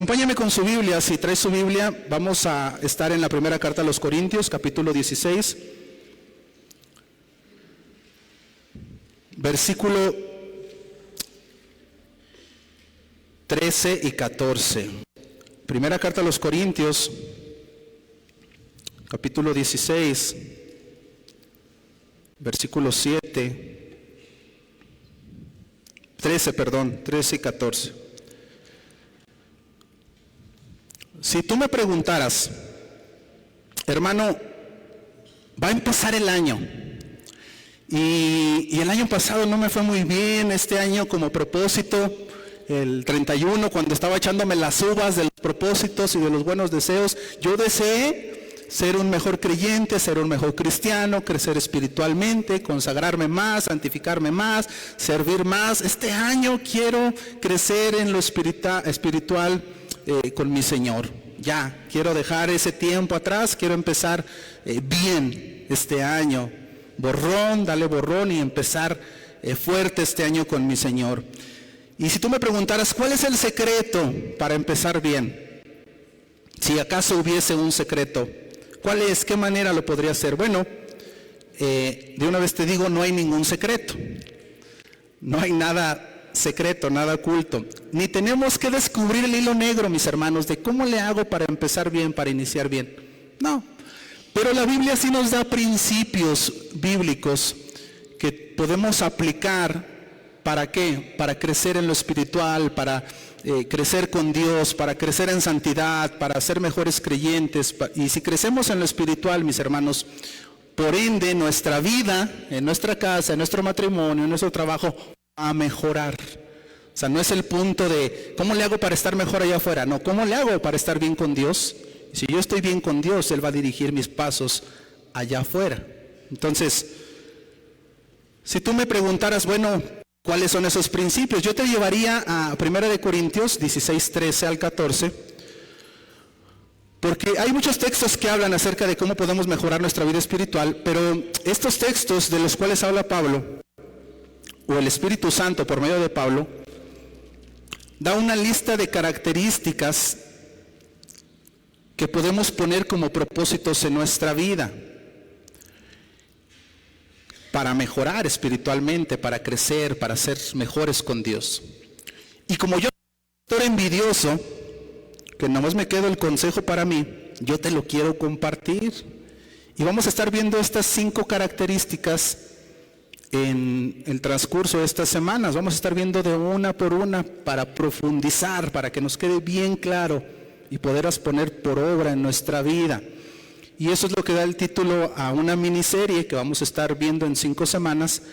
Acompáñame con su Biblia. Si trae su Biblia, vamos a estar en la primera carta a los Corintios, capítulo 16, versículo 13 y 14. Primera carta a los Corintios, capítulo 16, versículo 13 y 14. Si tú me preguntaras, hermano, va a empezar el año y el año pasado no me fue muy bien, este año como propósito, el 31, cuando estaba echándome las uvas de los propósitos y de los buenos deseos, yo deseé ser un mejor creyente, ser un mejor cristiano, crecer espiritualmente, consagrarme más, santificarme más, servir más. Este año quiero crecer en lo espiritual con mi Señor. Ya, quiero dejar ese tiempo atrás, quiero empezar bien este año. Dale borrón y empezar fuerte este año con mi Señor. Y si tú me preguntaras, ¿cuál es el secreto para empezar bien? Si acaso hubiese un secreto, ¿cuál es? ¿Qué manera lo podría hacer? Bueno, de una vez te digo, no hay ningún secreto. No hay nada secreto, nada oculto. Ni tenemos que descubrir el hilo negro, mis hermanos, de cómo le hago para empezar bien, para iniciar bien. No. Pero la Biblia sí nos da principios bíblicos que podemos aplicar. ¿Para qué? Para crecer en lo espiritual, para crecer con Dios, para crecer en santidad, para ser mejores creyentes. Y si crecemos en lo espiritual, mis hermanos, por ende nuestra vida, en nuestra casa, en nuestro matrimonio, en nuestro trabajo, va a mejorar. O sea, no es el punto de ¿cómo le hago para estar mejor allá afuera? No, ¿cómo le hago para estar bien con Dios? Si yo estoy bien con Dios, Él va a dirigir mis pasos allá afuera. Entonces, si tú me preguntaras, bueno, ¿cuáles son esos principios? Yo te llevaría a 1 Corintios 16, 13 al 14, porque hay muchos textos que hablan acerca de cómo podemos mejorar nuestra vida espiritual, pero estos textos de los cuales habla Pablo, o el Espíritu Santo por medio de Pablo, da una lista de características que podemos poner como propósitos en nuestra vida para mejorar espiritualmente, para crecer, para ser mejores con Dios. Y como yo soy un envidioso, que nomás me queda el consejo para mí, yo te lo quiero compartir. Y vamos a estar viendo estas 5 características en el transcurso de estas semanas. Vamos a estar viendo de una por una para profundizar, para que nos quede bien claro y poderlas poner por obra en nuestra vida. Y eso es lo que da el título a una miniserie que vamos a estar viendo en 5 semanas,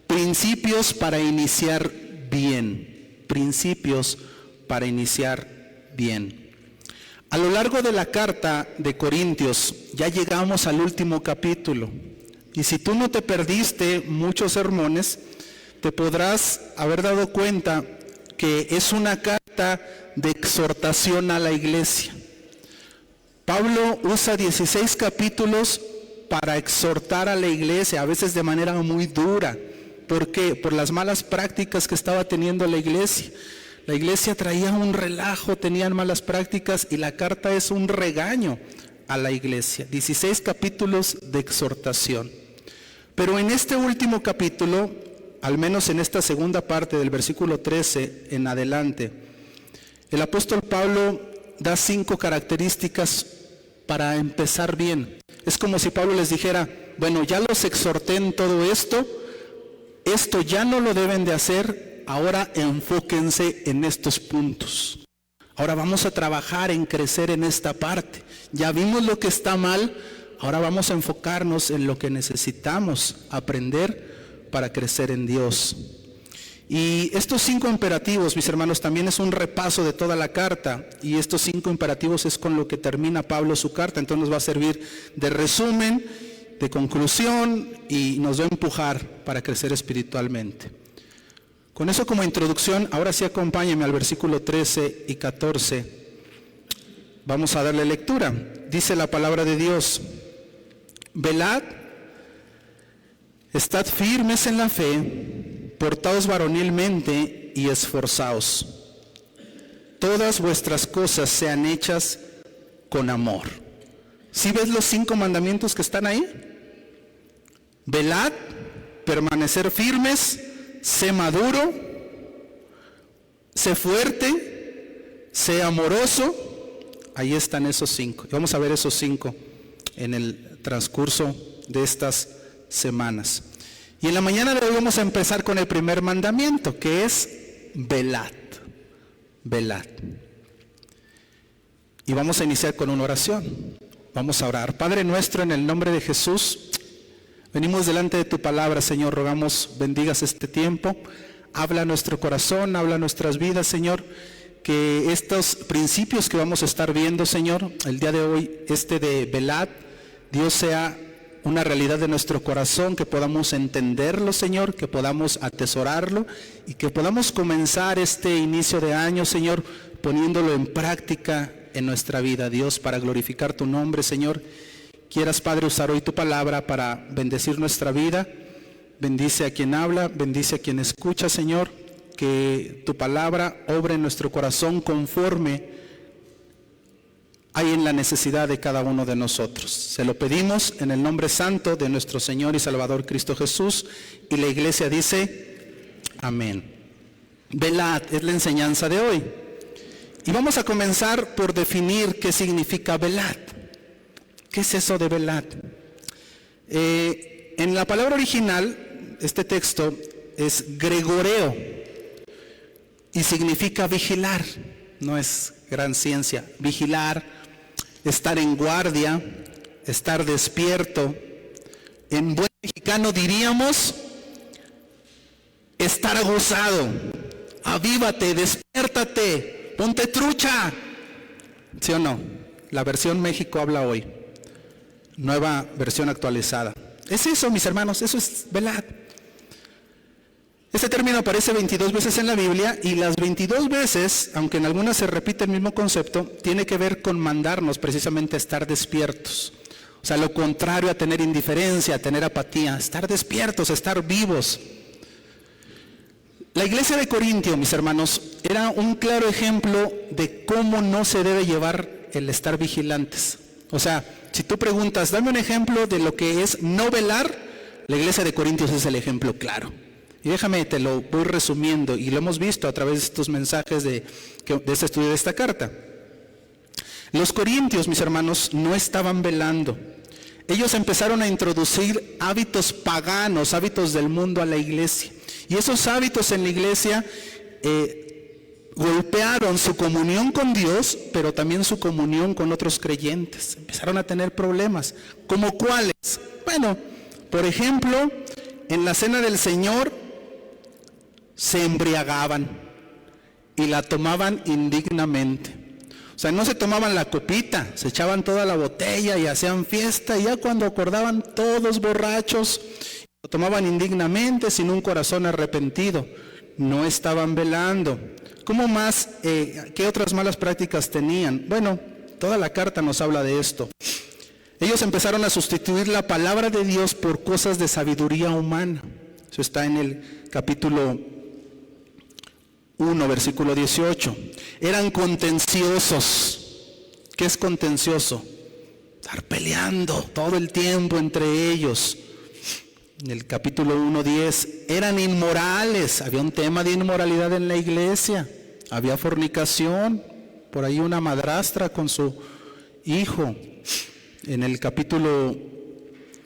Principios para iniciar bien. Principios para iniciar bien. A lo largo de la carta de Corintios, ya llegamos al último capítulo. Y si tú no te perdiste muchos sermones, te podrás haber dado cuenta que es una carta de exhortación a la iglesia. Pablo usa 16 capítulos para exhortar a la iglesia, a veces de manera muy dura. ¿Por qué? Por las malas prácticas que estaba teniendo la iglesia. La iglesia traía un relajo, tenían malas prácticas y la carta es un regaño a la iglesia. 16 capítulos de exhortación. Pero en este último capítulo, al menos en esta segunda parte del versículo 13 en adelante, el apóstol Pablo da 5 características para empezar bien. Es como si Pablo les dijera, bueno, ya los exhorté en todo esto ya no lo deben de hacer, ahora enfóquense en estos puntos. Ahora vamos a trabajar en crecer en esta parte. Ya vimos lo que está mal, ahora vamos a enfocarnos en lo que necesitamos aprender para crecer en Dios. Y estos 5 imperativos, mis hermanos, también es un repaso de toda la carta. Y estos 5 imperativos es con lo que termina Pablo su carta. Entonces nos va a servir de resumen, de conclusión y nos va a empujar para crecer espiritualmente. Con eso como introducción, ahora sí acompáñenme al versículo 13 y 14. Vamos a darle lectura. Dice la palabra de Dios: velad, estad firmes en la fe, portaos varonilmente y esforzaos. todas vuestras cosas sean hechas con amor. ¿Sí ves los 5 mandamientos que están ahí? Velad, permanecer firmes, sé maduro, sé fuerte, sé amoroso. Ahí están esos 5. Y vamos a ver esos 5 en el transcurso de estas semanas. Y en la mañana de hoy vamos a empezar con el primer mandamiento, que es velad. Velad. Y vamos a iniciar con una oración. Vamos a orar. Padre nuestro, en el nombre de Jesús, venimos delante de tu palabra, Señor. Rogamos bendigas este tiempo. Habla a nuestro corazón, habla a nuestras vidas, Señor. Que estos principios que vamos a estar viendo, Señor, el día de hoy, de velad, Dios, sea una realidad de nuestro corazón, que podamos entenderlo, Señor, que podamos atesorarlo y que podamos comenzar este inicio de año, Señor, poniéndolo en práctica en nuestra vida, Dios, para glorificar tu nombre, Señor. Quieras, Padre, usar hoy tu palabra para bendecir nuestra vida. Bendice a quien habla, bendice a quien escucha, Señor. Que tu palabra obre en nuestro corazón conforme hay en la necesidad de cada uno de nosotros. Se lo pedimos en el nombre santo de nuestro Señor y Salvador Cristo Jesús. Y la iglesia dice, amén. Velad es la enseñanza de hoy. Y vamos a comenzar por definir qué significa velad. ¿Qué es eso de velad? En la palabra original, este texto es gregoreo y significa vigilar. No es gran ciencia. Vigilar, estar en guardia, estar despierto. En buen mexicano diríamos estar aguzado. Avívate, despiértate, ponte trucha. ¿Sí o no? La versión México habla hoy. Nueva versión actualizada. Es eso, mis hermanos, eso es velad. Este término aparece 22 veces en la Biblia y las 22 veces, aunque en algunas se repite el mismo concepto, tiene que ver con mandarnos precisamente a estar despiertos. O sea, lo contrario a tener indiferencia, a tener apatía, estar despiertos, estar vivos. La iglesia de Corintio, mis hermanos, era un claro ejemplo de cómo no se debe llevar el estar vigilantes. O sea, si tú preguntas, dame un ejemplo de lo que es no velar, la iglesia de Corintios es el ejemplo claro. Y déjame, te lo voy resumiendo, y lo hemos visto a través de estos mensajes de este estudio de esta carta. Los corintios, mis hermanos, no estaban velando. Ellos empezaron a introducir hábitos paganos, hábitos del mundo a la iglesia. Y esos hábitos en la iglesia golpearon su comunión con Dios, pero también su comunión con otros creyentes. Empezaron a tener problemas. ¿Como cuáles? Bueno, por ejemplo, en la cena del Señor se embriagaban y la tomaban indignamente. O sea, no se tomaban la copita, se echaban toda la botella y hacían fiesta, y ya cuando acordaban todos borrachos, lo tomaban indignamente, sin un corazón arrepentido. No estaban velando. ¿Cómo más? ¿Qué otras malas prácticas tenían? Bueno, toda la carta nos habla de esto. Ellos empezaron a sustituir la palabra de Dios por cosas de sabiduría humana. Eso está en el capítulo 1, versículo 18. Eran contenciosos. ¿Qué es contencioso? Estar peleando todo el tiempo entre ellos. En el capítulo 1:10, eran inmorales. Había un tema de inmoralidad en la iglesia. Había fornicación. Por ahí una madrastra con su hijo. En el capítulo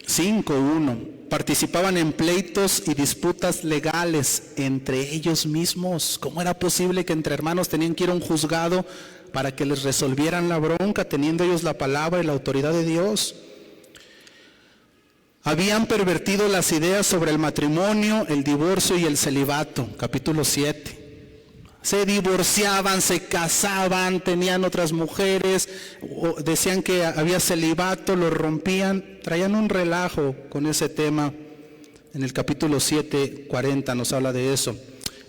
5:1, participaban en pleitos y disputas legales entre ellos mismos. ¿Cómo era posible que entre hermanos tenían que ir a un juzgado para que les resolvieran la bronca, teniendo ellos la palabra y la autoridad de Dios? Habían pervertido las ideas sobre el matrimonio, el divorcio y el celibato. Capítulo 7. Se divorciaban, se casaban, tenían otras mujeres, decían que había celibato, lo rompían, traían un relajo con ese tema. En el capítulo 7:40 nos habla de eso.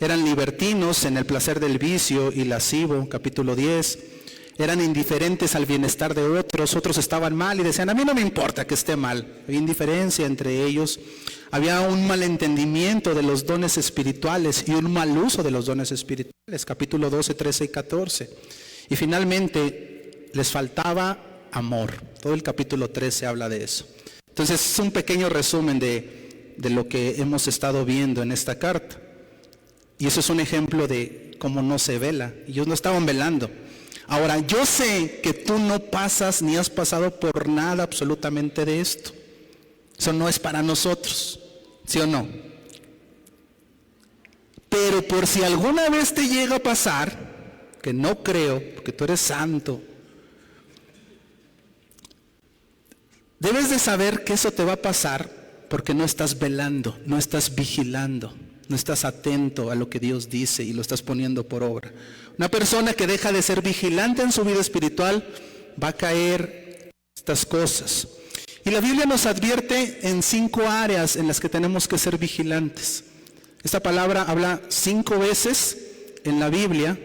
Eran libertinos en el placer del vicio y lascivo, capítulo 10. eran indiferentes al bienestar de otros, otros estaban mal y decían, a mí no me importa que esté mal. Había indiferencia entre ellos, había un malentendimiento de los dones espirituales y un mal uso de los dones espirituales, capítulo 12, 13 y 14. Y finalmente les faltaba amor, todo el capítulo 13 habla de eso. Entonces es un pequeño resumen de lo que hemos estado viendo en esta carta. Y eso es un ejemplo de cómo no se vela. Ellos no estaban velando. Ahora, yo sé que tú no pasas ni has pasado por nada absolutamente de esto. Eso no es para nosotros, ¿sí o no? Pero por si alguna vez te llega a pasar, que no creo, porque tú eres santo, debes de saber que eso te va a pasar porque no estás velando, no estás vigilando. No estás atento a lo que Dios dice y lo estás poniendo por obra. Una persona que deja de ser vigilante en su vida espiritual va a caer en estas cosas. Y la Biblia nos advierte en 5 áreas en las que tenemos que ser vigilantes. Esta palabra habla 5 veces en la Biblia.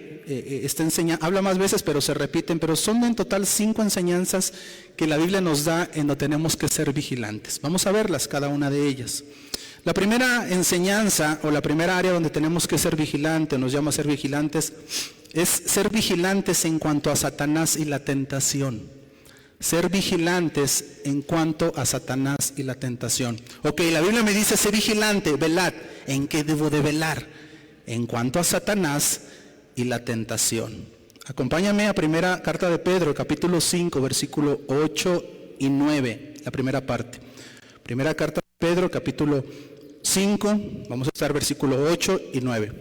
Habla más veces, pero se repiten, pero son en total 5 enseñanzas que la Biblia nos da en donde tenemos que ser vigilantes. Vamos a verlas, cada una de ellas. La primera enseñanza o la primera área donde tenemos que ser vigilantes, nos llama a ser vigilantes, es ser vigilantes en cuanto a Satanás y la tentación. Ser vigilantes en cuanto a Satanás y la tentación. Ok, la Biblia me dice, sé vigilante, velad. ¿En qué debo de velar? En cuanto a Satanás y la tentación. Acompáñame a primera carta de Pedro, capítulo 5, versículo 8 y 9, la primera parte. Primera carta de Pedro, capítulo 5, vamos a estar versículo 8 y 9.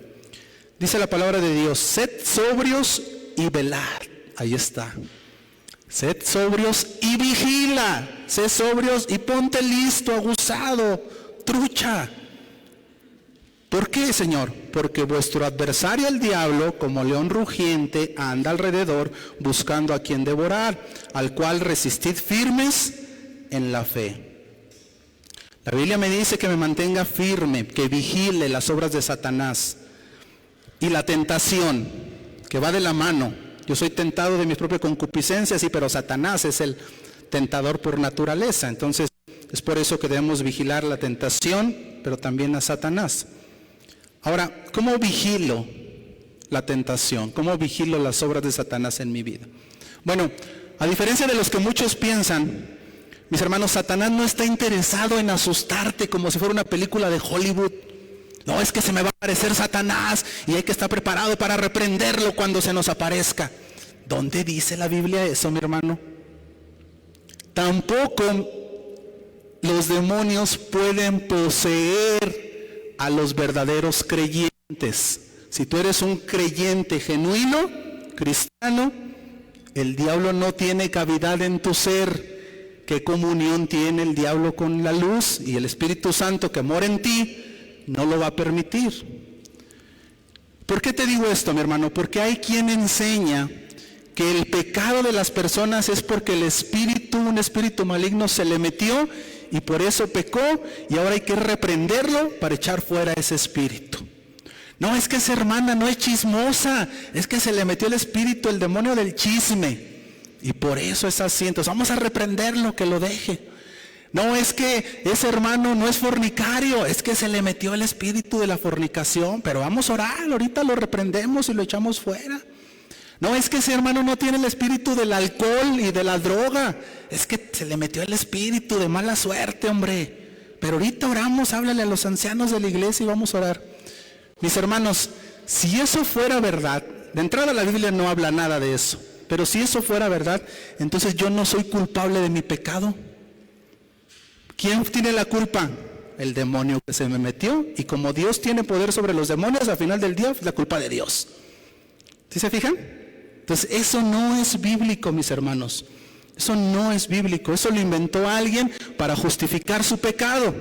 Dice la palabra de Dios, sed sobrios y velad. Ahí está. Sed sobrios y vigila. Sed sobrios y ponte listo, aguzado, trucha. ¿Por qué, Señor? Porque vuestro adversario el diablo, como león rugiente, anda alrededor buscando a quien devorar, al cual resistid firmes en la fe. La Biblia me dice que me mantenga firme, que vigile las obras de Satanás. Y la tentación, que va de la mano. Yo soy tentado de mis propias concupiscencias, sí, pero Satanás es el tentador por naturaleza. Entonces, es por eso que debemos vigilar la tentación, pero también a Satanás. Ahora, ¿cómo vigilo la tentación? ¿Cómo vigilo las obras de Satanás en mi vida? Bueno, a diferencia de los que muchos piensan, mis hermanos, Satanás no está interesado en asustarte como si fuera una película de Hollywood. No, es que se me va a aparecer Satanás y hay que estar preparado para reprenderlo cuando se nos aparezca. ¿Dónde dice la Biblia eso, mi hermano? Tampoco los demonios pueden poseer a los verdaderos creyentes. Si tú eres un creyente genuino, cristiano, el diablo no tiene cavidad en tu ser. ¿Qué comunión tiene el diablo con la luz? Y el Espíritu Santo que mora en ti no lo va a permitir. ¿Por qué te digo esto, mi hermano? Porque hay quien enseña que el pecado de las personas es porque un espíritu maligno se le metió y por eso pecó y ahora hay que reprenderlo para echar fuera ese espíritu. No, es que esa hermana no es chismosa, es que se le metió el espíritu, el demonio del chisme. Y por eso es así, entonces vamos a reprenderlo, que lo deje. No, es que ese hermano no es fornicario, es que se le metió el espíritu de la fornicación, pero vamos a orar, ahorita lo reprendemos y lo echamos fuera. No, es que ese hermano no tiene el espíritu del alcohol y de la droga, es que se le metió el espíritu de mala suerte, hombre. Pero ahorita oramos, háblale a los ancianos de la iglesia y vamos a orar. Mis hermanos, si eso fuera verdad, de entrada la Biblia no habla nada de eso. Pero si eso fuera verdad, entonces yo no soy culpable de mi pecado. ¿Quién tiene la culpa? El demonio que se me metió. Y como Dios tiene poder sobre los demonios, al final del día es la culpa de Dios. ¿Sí se fijan? Entonces eso no es bíblico, mis hermanos. Eso no es bíblico. Eso lo inventó alguien para justificar su pecado.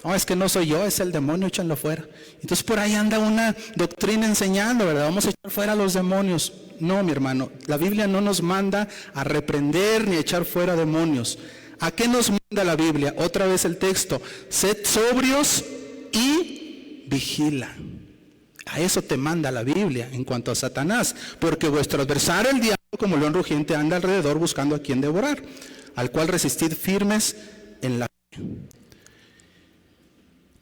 No, es que no soy yo, es el demonio, échanlo fuera. Entonces por ahí anda una doctrina enseñando, ¿verdad? Vamos a echar fuera a los demonios. No, mi hermano, la Biblia no nos manda a reprender ni a echar fuera demonios. ¿A qué nos manda la Biblia? Otra vez el texto, sed sobrios y vigila. A eso te manda la Biblia en cuanto a Satanás, porque vuestro adversario el diablo como león rugiente anda alrededor buscando a quien devorar, al cual resistid firmes en la fe.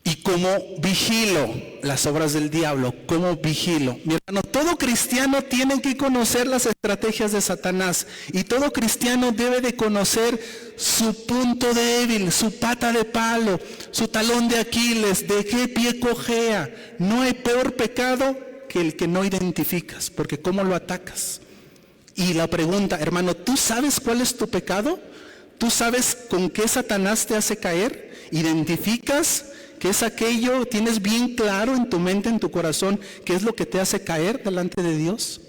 Y como vigilo las obras del diablo, como vigilo. Mi hermano, todo cristiano tiene que conocer las estrategias de Satanás. Y todo cristiano debe de conocer su punto débil, su pata de palo, su talón de Aquiles, de qué pie cojea. No hay peor pecado que el que no identificas, porque ¿cómo lo atacas? Y la pregunta, hermano, ¿tú sabes cuál es tu pecado? ¿Tú sabes con qué Satanás te hace caer? ¿Identificas qué es aquello? ¿Tienes bien claro en tu mente, en tu corazón, qué es lo que te hace caer delante de Dios?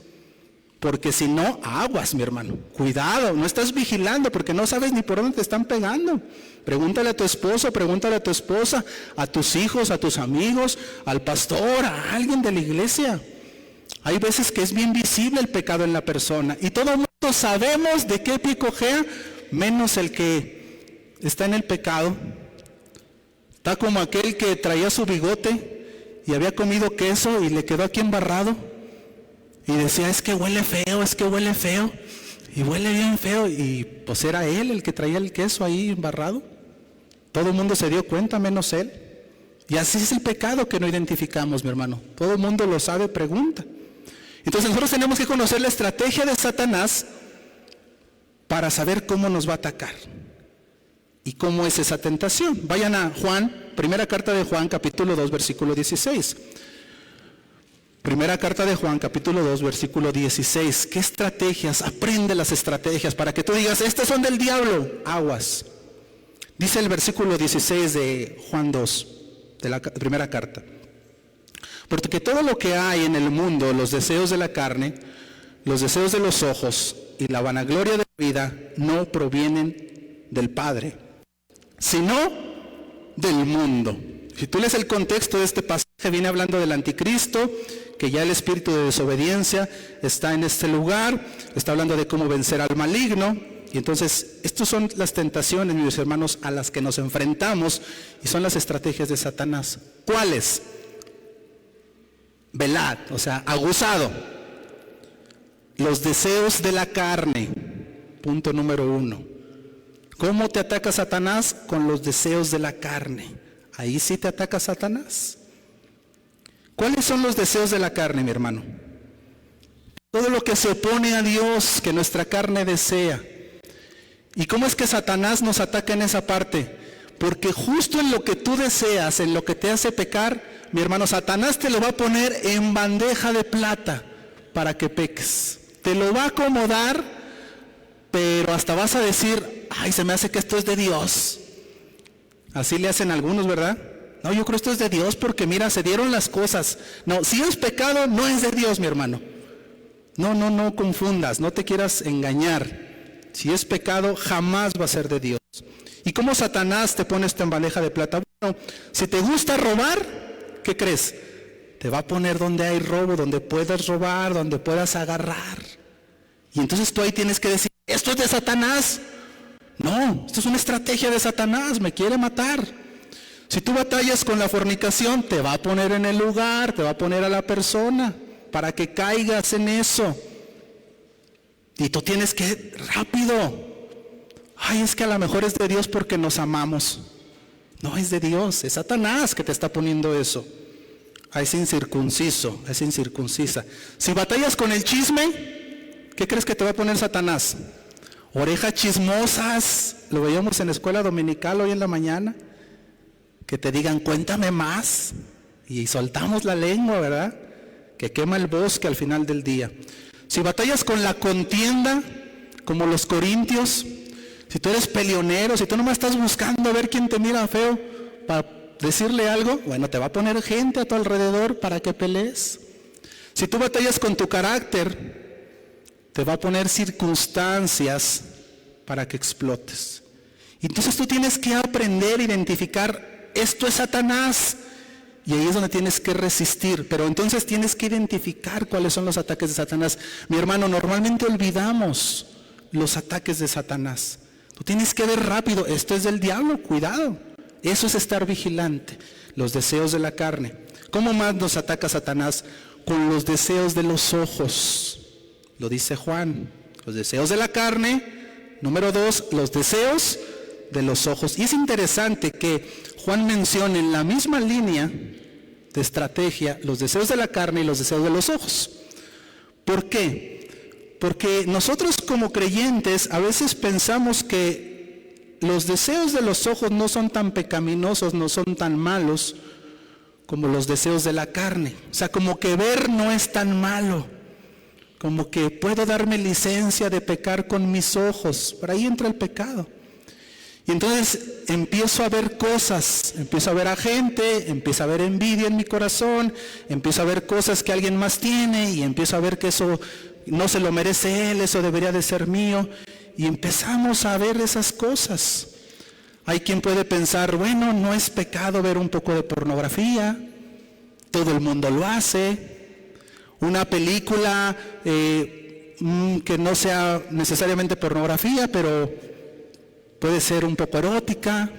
Porque si no, aguas, mi hermano. Cuidado, no estás vigilando porque no sabes ni por dónde te están pegando. Pregúntale a tu esposo, pregúntale a tu esposa, a tus hijos, a tus amigos, al pastor, a alguien de la iglesia. Hay veces que es bien visible el pecado en la persona y todo el mundo sabemos de qué pie cojea, menos el que está en el pecado. Está como aquel que traía su bigote y había comido queso y le quedó aquí embarrado y decía, es que huele feo, y huele bien feo, y pues era él el que traía el queso ahí embarrado. Todo el mundo se dio cuenta menos él. Y así es el pecado que no identificamos, mi hermano. Todo el mundo lo sabe, pregunta. Entonces nosotros tenemos que conocer la estrategia de Satanás para saber cómo nos va a atacar y cómo es esa tentación. Vayan a Juan, primera carta de Juan, capítulo 2, versículo 16. Primera carta de Juan, capítulo 2, versículo 16. ¿Qué estrategias? Aprende las estrategias para que tú digas, estas son del diablo. Aguas. Dice el versículo 16 de Juan 2, de la primera carta. Porque todo lo que hay en el mundo, los deseos de la carne, los deseos de los ojos y la vanagloria de la vida, no provienen del Padre, sino del mundo. Si tú lees el contexto de este pasaje, viene hablando del anticristo, que ya el espíritu de desobediencia está en este lugar, está hablando de cómo vencer al maligno. Y entonces, estas son las tentaciones, mis hermanos, a las que nos enfrentamos y son las estrategias de Satanás. ¿Cuáles? Velad, o sea, aguzado. Los deseos de la carne, punto número 1. ¿Cómo te ataca Satanás? Con los deseos de la carne. Ahí sí te ataca Satanás. ¿Cuáles son los deseos de la carne, mi hermano? Todo lo que se opone a Dios, que nuestra carne desea. ¿Y cómo es que Satanás nos ataca en esa parte? Porque justo en lo que tú deseas, en lo que te hace pecar, mi hermano, Satanás te lo va a poner en bandeja de plata para que peques. Te lo va a acomodar, pero hasta vas a decir, ay, se me hace que esto es de Dios. Así le hacen algunos, ¿verdad? No, yo creo esto es de Dios porque mira, se dieron las cosas. No, si es pecado, no es de Dios, mi hermano. No confundas, no te quieras engañar. Si es pecado, jamás va a ser de Dios. ¿Y cómo Satanás te pone esto en bandeja de plata? Bueno, si te gusta robar, ¿qué crees? Te va a poner donde hay robo, donde puedas robar, donde puedas agarrar. Y entonces tú ahí tienes que decir, ¿esto es de Satanás? No, esto es una estrategia de Satanás, me quiere matar. Si tú batallas con la fornicación, te va a poner en el lugar, te va a poner a la persona para que caigas en eso. Y tú tienes que rápido. Ay, es que a lo mejor es de Dios porque nos amamos. No es de Dios, es Satanás que te está poniendo eso. A ese incircunciso, a esa incircuncisa. Si batallas con el chisme, ¿qué crees que te va a poner Satanás? Orejas chismosas, lo veíamos en la escuela dominical hoy en la mañana, que te digan, cuéntame más, y soltamos la lengua, ¿verdad? Que quema el bosque al final del día. Si batallas con la contienda, como los corintios, si tú eres peleonero, si tú nomás estás buscando a ver quién te mira feo para decirle algo, bueno, te va a poner gente a tu alrededor para que pelees. Si tú batallas con tu carácter, te va a poner circunstancias para que explotes. Entonces tú tienes que aprender a identificar, esto es Satanás, y ahí es donde tienes que resistir, pero entonces tienes que identificar cuáles son los ataques de Satanás. Mi hermano, normalmente olvidamos los ataques de Satanás. Tú tienes que ver rápido, esto es del diablo, cuidado. Eso es estar vigilante, los deseos de la carne. ¿Cómo más nos ataca Satanás? Con los deseos de los ojos. Lo dice Juan, los deseos de la carne. Número 2, los deseos de los ojos. Y es interesante que Juan mencione en la misma línea de estrategia los deseos de la carne y los deseos de los ojos. ¿Por qué? Porque nosotros como creyentes a veces pensamos que los deseos de los ojos no son tan pecaminosos, no son tan malos como los deseos de la carne. O sea, como que ver no es tan malo, como que puedo darme licencia de pecar con mis ojos. Por ahí entra el pecado. Y entonces empiezo a ver cosas, empiezo a ver a gente, empiezo a ver envidia en mi corazón, empiezo a ver cosas que alguien más tiene y empiezo a ver que eso no se lo merece él, eso debería de ser mío. Y empezamos a ver esas cosas. Hay quien puede pensar, bueno, no es pecado ver un poco de pornografía, todo el mundo lo hace. Una película que no sea necesariamente pornografía, pero puede ser un poco erótica.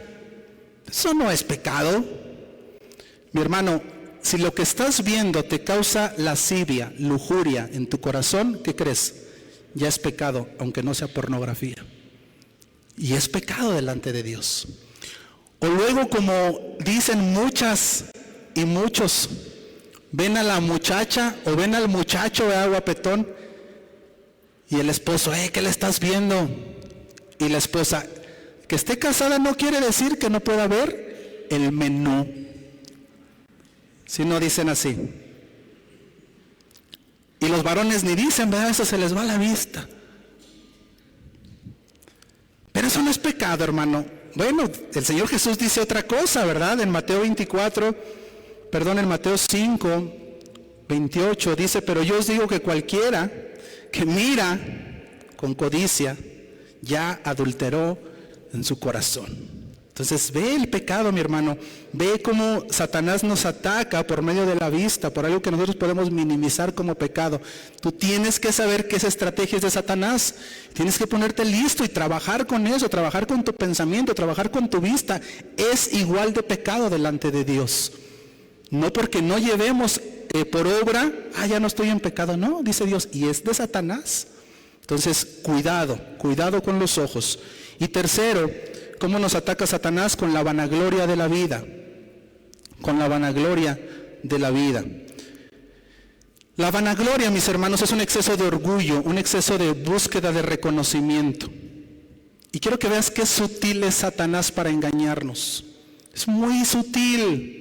Eso no es pecado. Mi hermano, si lo que estás viendo te causa lascivia, lujuria en tu corazón, ¿qué crees? Ya es pecado, aunque no sea pornografía. Y es pecado delante de Dios. O luego, como dicen muchas y muchos, ven a la muchacha o ven al muchacho, guapetón, y el esposo, ¿qué le estás viendo? Y la esposa, que esté casada no quiere decir que no pueda ver el menú. Si no dicen así. Y los varones ni dicen, ¿verdad? Eso se les va a la vista. Pero eso no es pecado, hermano. Bueno, el Señor Jesús dice otra cosa, ¿verdad? En Mateo 5, 28 dice, pero yo os digo que cualquiera que mira con codicia ya adulteró en su corazón. Entonces ve el pecado, mi hermano, ve cómo Satanás nos ataca por medio de la vista, por algo que nosotros podemos minimizar como pecado. Tú tienes que saber que esa estrategia es de Satanás, tienes que ponerte listo y trabajar con eso, trabajar con tu pensamiento, trabajar con tu vista. Es igual de pecado delante de Dios. No porque no llevemos por obra, ya no estoy en pecado, no, dice Dios, y es de Satanás. Entonces, cuidado con los ojos. Y tercero, ¿cómo nos ataca Satanás? Con la vanagloria de la vida. Con la vanagloria de la vida. La vanagloria, mis hermanos, es un exceso de orgullo, un exceso de búsqueda de reconocimiento. Y quiero que veas qué sutil es Satanás para engañarnos. Es muy sutil.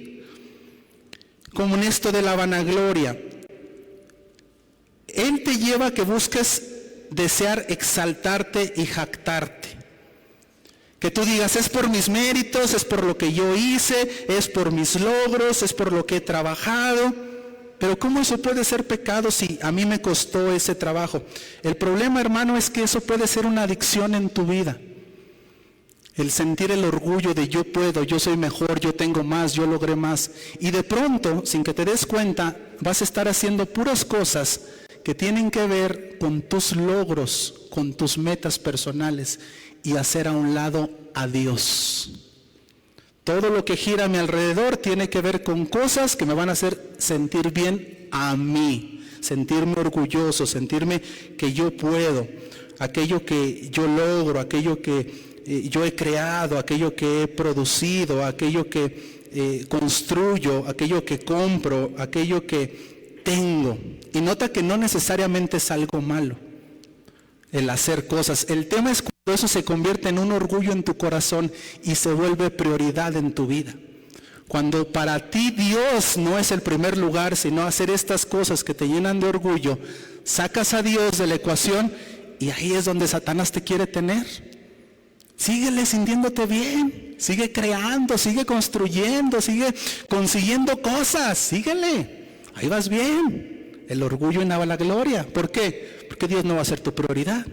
Como en esto de la vanagloria. Él te lleva a que busques desear exaltarte y jactarte. Que tú digas, es por mis méritos, es por lo que yo hice, es por mis logros, es por lo que he trabajado. Pero ¿cómo eso puede ser pecado si a mí me costó ese trabajo? El problema, hermano, es que eso puede ser una adicción en tu vida. El sentir el orgullo de yo puedo, yo soy mejor, yo tengo más, yo logré más. Y de pronto, sin que te des cuenta, vas a estar haciendo puras cosas que tienen que ver con tus logros, con tus metas personales, y hacer a un lado a Dios. Todo lo que gira a mi alrededor tiene que ver con cosas que me van a hacer sentir bien a mí, sentirme orgulloso, sentirme que yo puedo, aquello que yo logro, aquello que yo he creado, aquello que he producido, aquello que construyo, aquello que compro, aquello que tengo. Y nota que no necesariamente es algo malo el hacer cosas. El tema es cuando eso se convierte en un orgullo en tu corazón y se vuelve prioridad en tu vida. Cuando para ti Dios no es el primer lugar, sino hacer estas cosas que te llenan de orgullo, sacas a Dios de la ecuación y ahí es donde Satanás te quiere tener. Síguele sintiéndote bien, sigue creando, sigue construyendo, sigue consiguiendo cosas, síguele, ahí vas bien. El orgullo y la vanagloria. ¿Por qué? Porque Dios no va a ser tu prioridad.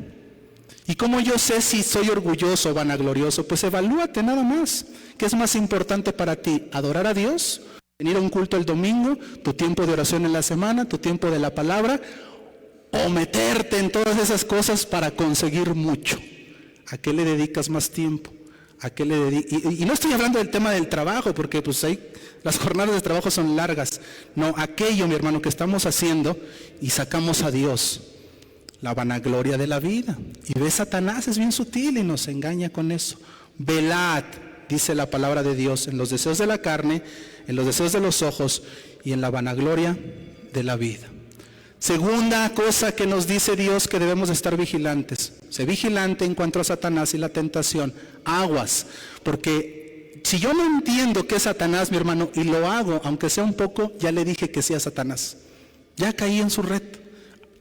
¿Y cómo yo sé si soy orgulloso o vanaglorioso? Pues evalúate nada más. ¿Qué es más importante para ti? ¿Adorar a Dios? ¿Venir a un culto el domingo? ¿Tu tiempo de oración en la semana? ¿Tu tiempo de la palabra? ¿O meterte en todas esas cosas para conseguir mucho? ¿A qué le dedicas más tiempo? ¿A qué le y no estoy hablando del tema del trabajo, porque pues ahí las jornadas de trabajo son largas. No, aquello, mi hermano, que estamos haciendo y sacamos a Dios. La vanagloria de la vida. Y ve, Satanás es bien sutil y nos engaña con eso. Velad, dice la palabra de Dios, en los deseos de la carne, en los deseos de los ojos y en la vanagloria de la vida. Segunda cosa que nos dice Dios, que debemos estar vigilantes. Sé vigilante en cuanto a Satanás y la tentación. Aguas, porque si yo no entiendo qué es Satanás, mi hermano, y lo hago, aunque sea un poco, ya le dije que sí a Satanás. Ya caí en su red.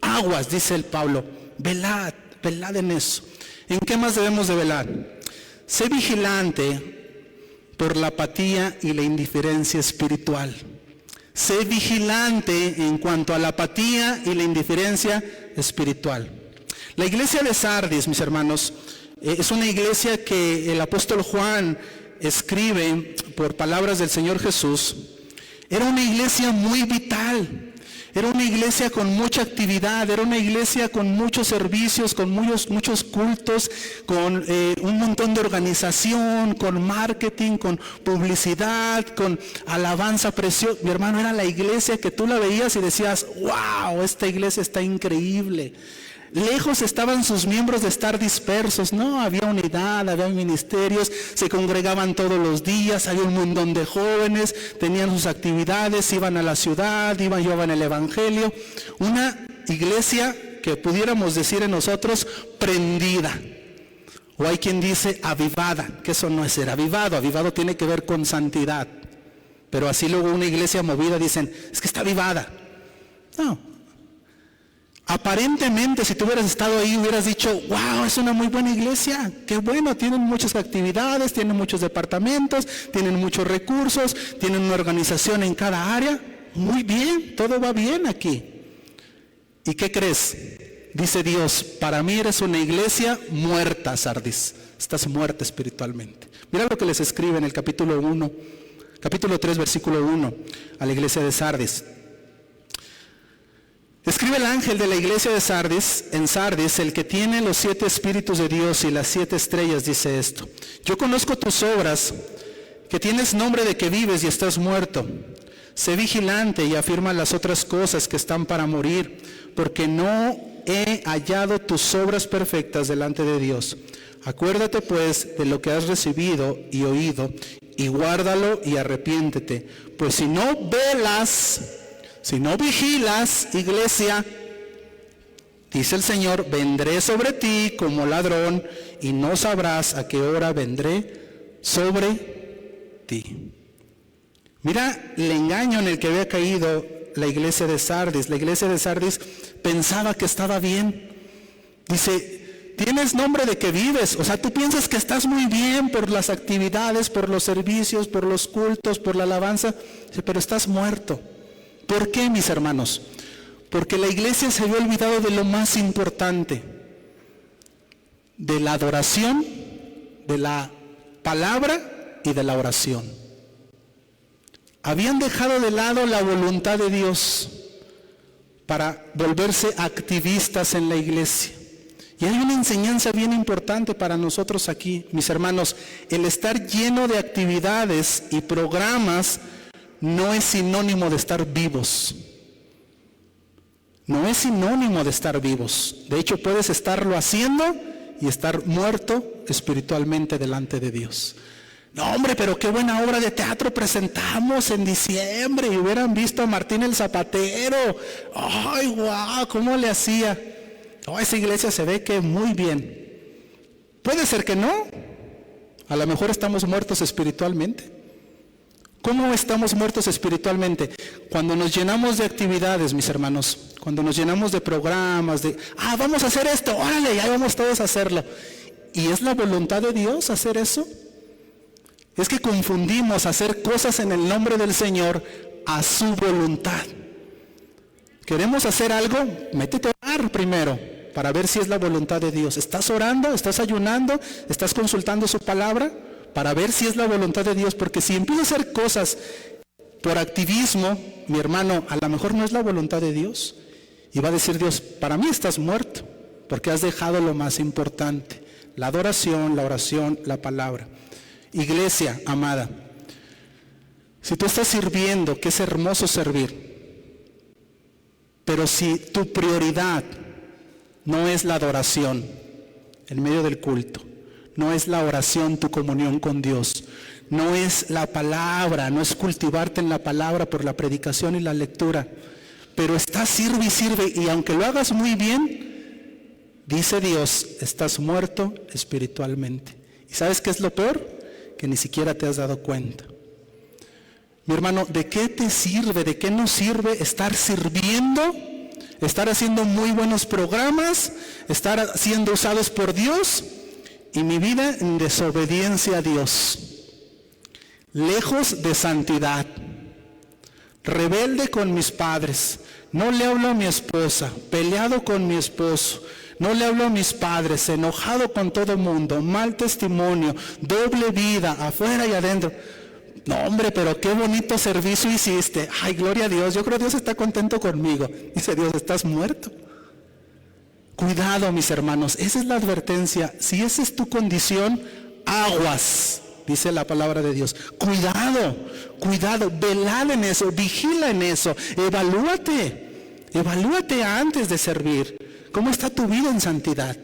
Aguas, dice el Pablo, velad en eso. ¿En qué más debemos de velar? Sé vigilante por la apatía y la indiferencia espiritual. Sé vigilante en cuanto a la apatía y la indiferencia espiritual. La iglesia de Sardis, mis hermanos, es una iglesia que el apóstol Juan escribe por palabras del Señor Jesús. Era una iglesia muy vital. Era una iglesia con mucha actividad, era una iglesia con muchos servicios, con muchos cultos, con un montón de organización, con marketing, con publicidad, con alabanza preciosa. Mi hermano, era la iglesia que tú la veías y decías, wow, esta iglesia está increíble. Lejos estaban sus miembros de estar dispersos, no, había unidad, había ministerios, se congregaban todos los días, había un montón de jóvenes, tenían sus actividades, iban a la ciudad, llevaban el evangelio. Una iglesia que pudiéramos decir en nosotros prendida. O hay quien dice avivada, que eso no es ser avivado, avivado tiene que ver con santidad. Pero así luego una iglesia movida dicen, es que está avivada. No. Aparentemente, si tú hubieras estado ahí, hubieras dicho, wow, es una muy buena iglesia, qué bueno, tienen muchas actividades, tienen muchos departamentos, tienen muchos recursos, tienen una organización en cada área, muy bien, todo va bien aquí. ¿Y qué crees? Dice Dios, para mí eres una iglesia muerta, Sardis, estás muerta espiritualmente. Mira lo que les escribe en el capítulo 3, versículo 1, a la iglesia de Sardis. Escribe el ángel de la iglesia de Sardis, en Sardis, el que tiene los 7 espíritus de Dios y las 7 estrellas, dice esto. Yo conozco tus obras, que tienes nombre de que vives y estás muerto. Sé vigilante y afirma las otras cosas que están para morir, porque no he hallado tus obras perfectas delante de Dios. Acuérdate pues de lo que has recibido y oído, y guárdalo y arrepiéntete. Pues si no velas, si no vigilas, iglesia, dice el Señor, vendré sobre ti como ladrón y no sabrás a qué hora vendré sobre ti. Mira el engaño en el que había caído la iglesia de Sardis. La iglesia de Sardis pensaba que estaba bien. Dice, tienes nombre de que vives, o sea, tú piensas que estás muy bien por las actividades, por los servicios, por los cultos, por la alabanza, pero estás muerto. ¿Por qué, mis hermanos? Porque la iglesia se había olvidado de lo más importante, de la adoración, de la palabra y de la oración. Habían dejado de lado la voluntad de Dios para volverse activistas en la iglesia. Y hay una enseñanza bien importante para nosotros aquí, mis hermanos. El estar lleno de actividades y programas no es sinónimo de estar vivos. No es sinónimo de estar vivos. De hecho, puedes estarlo haciendo y estar muerto espiritualmente delante de Dios. No, hombre, pero qué buena obra de teatro presentamos en diciembre. Y hubieran visto a Martín el Zapatero. Ay, guau, ¿cómo le hacía? Oh, esa iglesia se ve que muy bien. Puede ser que no. A lo mejor estamos muertos espiritualmente. ¿Cómo estamos muertos espiritualmente? Cuando nos llenamos de actividades, mis hermanos, cuando nos llenamos de programas, vamos a hacer esto, órale, ya vamos todos a hacerlo. ¿Y es la voluntad de Dios hacer eso? Es que confundimos hacer cosas en el nombre del Señor a su voluntad. ¿Queremos hacer algo? Métete a orar primero para ver si es la voluntad de Dios. ¿Estás orando? ¿Estás ayunando? ¿Estás consultando su palabra? Para ver si es la voluntad de Dios, porque si empiezo a hacer cosas por activismo, mi hermano, a lo mejor no es la voluntad de Dios. Y va a decir Dios, para mí estás muerto, porque has dejado lo más importante, la adoración, la oración, la palabra. Iglesia amada, si tú estás sirviendo, que es hermoso servir, pero si tu prioridad no es la adoración en medio del culto, no es la oración, tu comunión con Dios, no es la palabra, no es cultivarte en la palabra por la predicación y la lectura, pero estás sirve y sirve, y aunque lo hagas muy bien, dice Dios, estás muerto espiritualmente. ¿Y sabes qué es lo peor? Que ni siquiera te has dado cuenta. Mi hermano, ¿de qué te sirve, de qué nos sirve estar sirviendo, estar haciendo muy buenos programas, estar siendo usados por Dios y mi vida en desobediencia a Dios, lejos de santidad, rebelde con mis padres, no le hablo a mi esposa, peleado con mi esposo, no le hablo a mis padres, enojado con todo el mundo, mal testimonio, doble vida, afuera y adentro? No, hombre, pero qué bonito servicio hiciste. Ay, gloria a Dios, yo creo que Dios está contento conmigo. Dice Dios, estás muerto. Cuidado, mis hermanos, esa es la advertencia. Si esa es tu condición, aguas, dice la palabra de Dios. Cuidado, cuidado, velad en eso, vigila en eso, evalúate antes de servir. ¿Cómo está tu vida en santidad?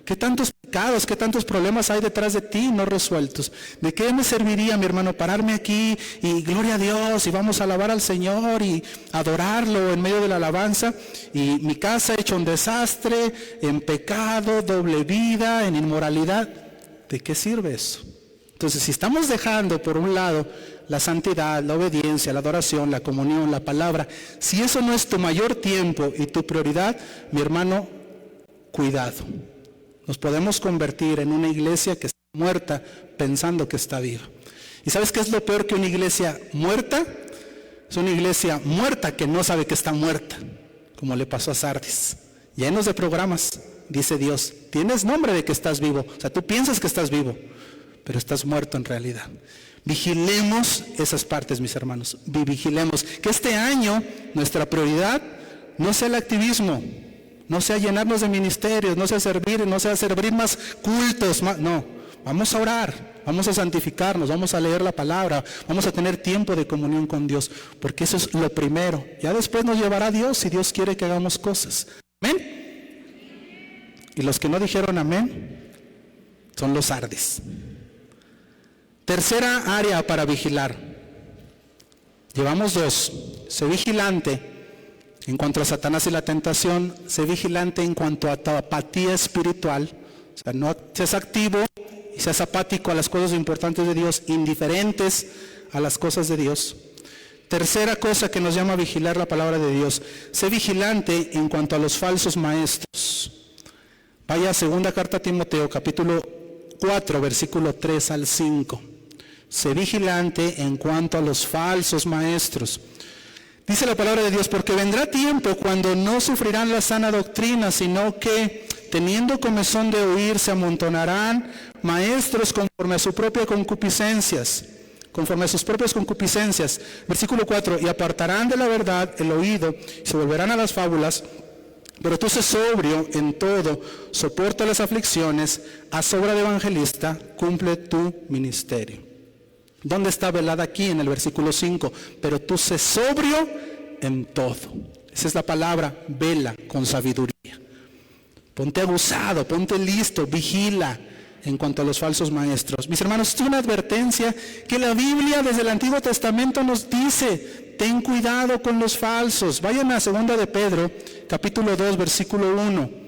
¿Qué tantos pecados, qué tantos problemas hay detrás de ti no resueltos? ¿De qué me serviría, mi hermano, pararme aquí y gloria a Dios y vamos a alabar al Señor y adorarlo en medio de la alabanza, y mi casa hecha un desastre, en pecado, doble vida, en inmoralidad? ¿De qué sirve eso? Entonces, si estamos dejando por un lado la santidad, la obediencia, la adoración, la comunión, la palabra, si eso no es tu mayor tiempo y tu prioridad, mi hermano, cuidado. Nos podemos convertir en una iglesia que está muerta pensando que está viva. ¿Y sabes qué es lo peor que una iglesia muerta? Es una iglesia muerta que no sabe que está muerta, como le pasó a Sardis. Llenos de programas, dice Dios, tienes nombre de que estás vivo, o sea, tú piensas que estás vivo, pero estás muerto en realidad. Vigilemos esas partes, mis hermanos, vigilemos que este año nuestra prioridad no sea el activismo, no sea llenarnos de ministerios, no sea servir más cultos, no, vamos a orar, vamos a santificarnos, vamos a leer la palabra, vamos a tener tiempo de comunión con Dios, porque eso es lo primero. Ya después nos llevará a Dios si Dios quiere que hagamos cosas. ¿Amén? Y los que no dijeron amén son los Sardis. Tercera área para vigilar. Llevamos dos. Sé vigilante en cuanto a Satanás y la tentación, sé vigilante en cuanto a tu apatía espiritual, o sea, no seas activo y seas apático a las cosas importantes de Dios, indiferentes a las cosas de Dios. Tercera cosa que nos llama a vigilar la palabra de Dios, sé vigilante en cuanto a los falsos maestros. Vaya a segunda carta a Timoteo, capítulo 4, versículo 3 al 5. Sé vigilante en cuanto a los falsos maestros. Dice la palabra de Dios, porque vendrá tiempo cuando no sufrirán la sana doctrina, sino que, teniendo comezón de oír, se amontonarán maestros conforme a sus propias concupiscencias. Versículo 4, y apartarán de la verdad el oído, y se volverán a las fábulas. Pero tú sé sobrio en todo, soporta las aflicciones, haz obra de evangelista, cumple tu ministerio. ¿Dónde está velada aquí? En el versículo 5. Pero tú sé sobrio en todo. Esa es la palabra, vela con sabiduría. Ponte abusado, ponte listo, vigila en cuanto a los falsos maestros. Mis hermanos, esto es una advertencia que la Biblia desde el Antiguo Testamento nos dice. Ten cuidado con los falsos. Vayan a 2 de Pedro, capítulo 2, versículo 1.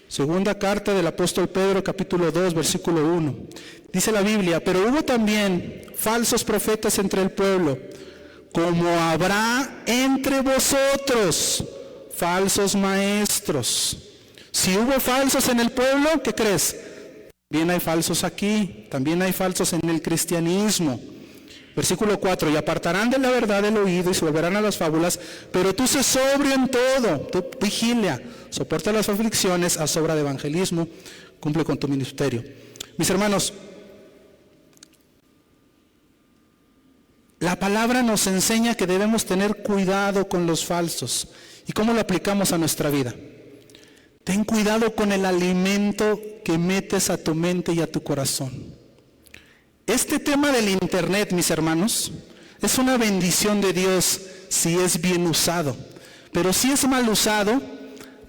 Segunda carta del apóstol Pedro, capítulo 2, versículo 1. Dice la Biblia, pero hubo también falsos profetas entre el pueblo, como habrá entre vosotros falsos maestros. Si hubo falsos en el pueblo, ¿qué crees? También hay falsos aquí, también hay falsos en el cristianismo. Versículo 4, y apartarán de la verdad el oído y se volverán a las fábulas, pero tú sé sobrio en todo, tú vigilia, soporta las aflicciones, haz obra de evangelismo, cumple con tu ministerio. Mis hermanos, la palabra nos enseña que debemos tener cuidado con los falsos. ¿Y cómo lo aplicamos a nuestra vida? Ten cuidado con el alimento que metes a tu mente y a tu corazón. Este tema del internet, mis hermanos, es una bendición de Dios si es bien usado. Pero si es mal usado,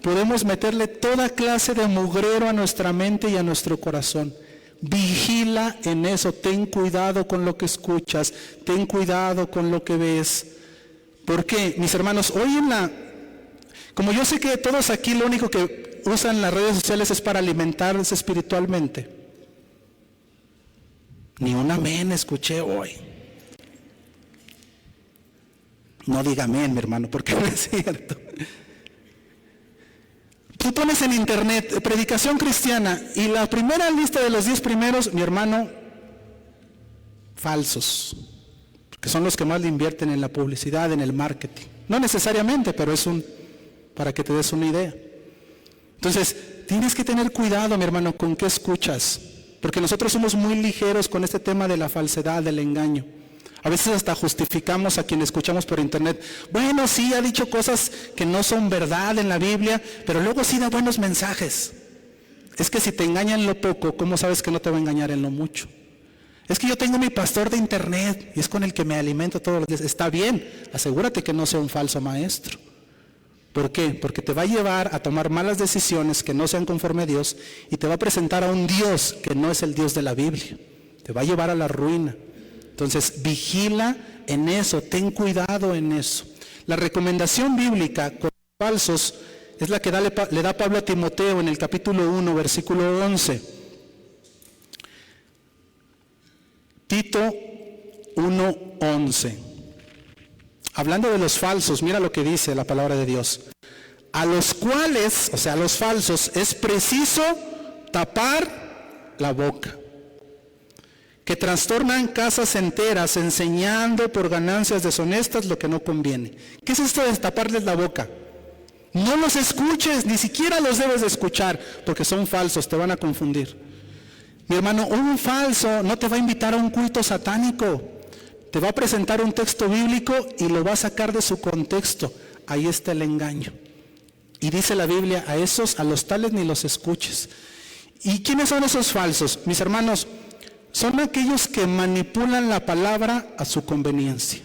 podemos meterle toda clase de mugrero a nuestra mente y a nuestro corazón. Vigila en eso, ten cuidado con lo que escuchas, ten cuidado con lo que ves. ¿Por qué? Mis hermanos, hoy como yo sé que todos aquí lo único que usan las redes sociales es para alimentarse espiritualmente. Ni un amén escuché hoy. No diga amén, mi hermano, porque no es cierto. Tú pones en internet predicación cristiana y la primera lista de los 10 primeros, mi hermano, falsos, que son los que más le invierten en la publicidad, en el marketing. No necesariamente, pero es para que te des una idea. Entonces, tienes que tener cuidado, mi hermano, con qué escuchas, porque nosotros somos muy ligeros con este tema de la falsedad, del engaño. A veces hasta justificamos a quien escuchamos por internet. Bueno, sí, ha dicho cosas que no son verdad en la Biblia, pero luego sí da buenos mensajes. Es que si te engaña en lo poco, ¿cómo sabes que no te va a engañar en lo mucho? Es que yo tengo mi pastor de internet y es con el que me alimento todos los días. Está bien, asegúrate que no sea un falso maestro. ¿Por qué? Porque te va a llevar a tomar malas decisiones que no sean conforme a Dios y te va a presentar a un Dios que no es el Dios de la Biblia. Te va a llevar a la ruina. Entonces, vigila en eso, ten cuidado en eso. La recomendación bíblica con los falsos es la que le da Pablo a Timoteo en el capítulo 1, versículo 11. Tito 1:11. Hablando de los falsos, mira lo que dice la palabra de Dios. A los cuales, o sea, a los falsos, es preciso tapar la boca, que trastornan casas enteras, enseñando por ganancias deshonestas lo que no conviene. ¿Qué es esto de taparles la boca? No los escuches, ni siquiera los debes de escuchar, porque son falsos, te van a confundir. Mi hermano, un falso no te va a invitar a un culto satánico. Te va a presentar un texto bíblico y lo va a sacar de su contexto. Ahí está el engaño. Y dice la Biblia, a los tales ni los escuches. ¿Y quiénes son esos falsos? Mis hermanos, son aquellos que manipulan la palabra a su conveniencia.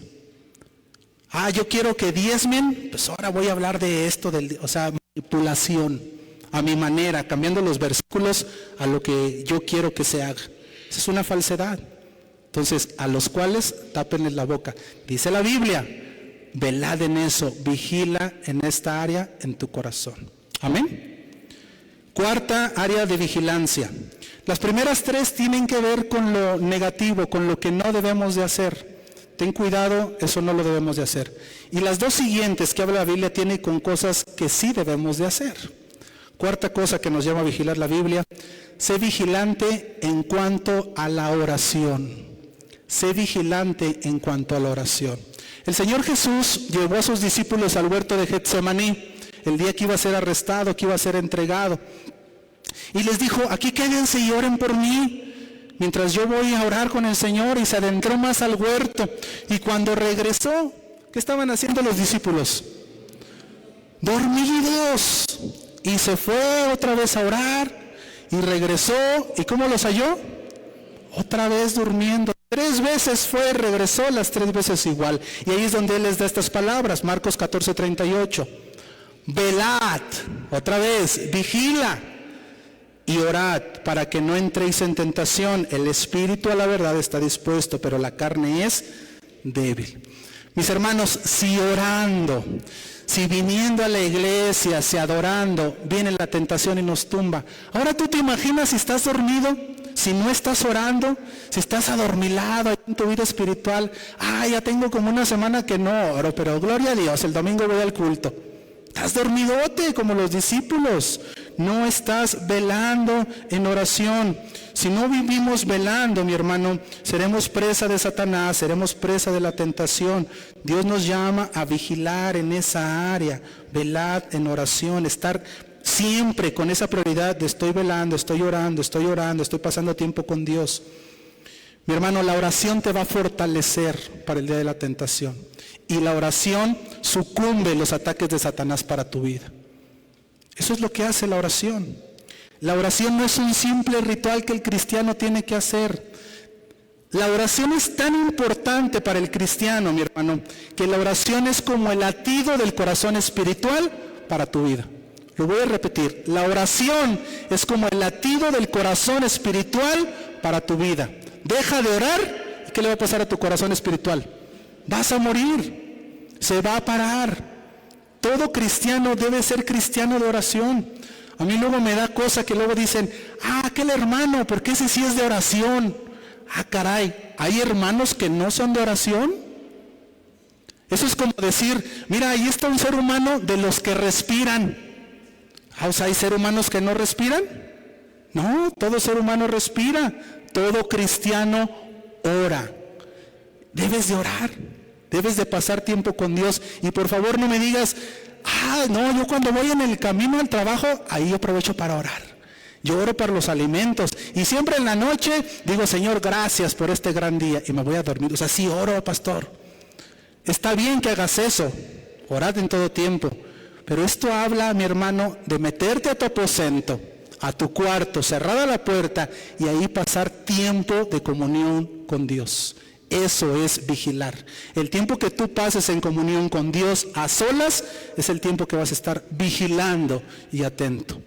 Yo quiero que diezmen, pues ahora voy a hablar de esto, manipulación, a mi manera, cambiando los versículos a lo que yo quiero que se haga. Esa es una falsedad. Entonces, a los cuales tápenles la boca. Dice la Biblia, velad en eso, vigila en esta área en tu corazón. Amén. Cuarta área de vigilancia. Las primeras 3 tienen que ver con lo negativo, con lo que no debemos de hacer. Ten cuidado, eso no lo debemos de hacer. Y las 2 siguientes que habla la Biblia tienen con cosas que sí debemos de hacer. Cuarta cosa que nos llama a vigilar la Biblia, sé vigilante en cuanto a la oración. Sé vigilante en cuanto a la oración. El Señor Jesús llevó a sus discípulos al huerto de Getsemaní, el día que iba a ser arrestado, que iba a ser entregado. Y les dijo, aquí quédense y oren por mí, mientras yo voy a orar con el Señor. Y se adentró más al huerto. Y cuando regresó, ¿qué estaban haciendo los discípulos? Dormidos. Y se fue otra vez a orar. Y regresó. ¿Y cómo los halló? Otra vez durmiendo. 3 veces fue, regresó, las 3 veces igual. Y ahí es donde Él les da estas palabras, Marcos 14:38. Velad, otra vez, vigila y orad para que no entréis en tentación. El espíritu a la verdad está dispuesto, pero la carne es débil. Mis hermanos, si orando, si viniendo a la iglesia, si adorando, viene la tentación y nos tumba. Ahora tú te imaginas si estás dormido, si no estás orando, si estás adormilado en tu vida espiritual. Ya tengo como una semana que no oro, pero gloria a Dios, el domingo voy al culto. Estás dormidote como los discípulos. No estás velando en oración. Si no vivimos velando, mi hermano, seremos presa de Satanás, seremos presa de la tentación. Dios nos llama a vigilar en esa área, velar en oración, estar siempre con esa prioridad de estoy velando, estoy orando, estoy pasando tiempo con Dios. Mi hermano, la oración te va a fortalecer para el día de la tentación. Y la oración sucumbe los ataques de Satanás para tu vida. Eso es lo que hace la oración. La oración no es un simple ritual que el cristiano tiene que hacer. La oración es tan importante para el cristiano, mi hermano, que la oración es como el latido del corazón espiritual para tu vida. Lo voy a repetir. La oración es como el latido del corazón espiritual para tu vida. Deja de orar, ¿y qué le va a pasar a tu corazón espiritual? Vas a morir, se va a parar. Todo cristiano debe ser cristiano de oración. A mí luego me da cosa que luego dicen, aquel hermano, porque ese sí es de oración. Caray, ¿hay hermanos que no son de oración? Eso es como decir, mira, ahí está un ser humano de los que respiran. O sea, ¿hay seres humanos que no respiran? No, todo ser humano respira. Todo cristiano ora. Debes de orar. Debes de pasar tiempo con Dios. Y por favor no me digas, no, yo cuando voy en el camino al trabajo, ahí yo aprovecho para orar. Yo oro por los alimentos. Y siempre en la noche digo, Señor, gracias por este gran día. Y me voy a dormir. O sea, sí oro, pastor. Está bien que hagas eso. Orad en todo tiempo. Pero esto habla, mi hermano, de meterte a tu aposento, a tu cuarto, cerrada la puerta, y ahí pasar tiempo de comunión con Dios. Eso es vigilar. El tiempo que tú pases en comunión con Dios a solas es el tiempo que vas a estar vigilando y atento.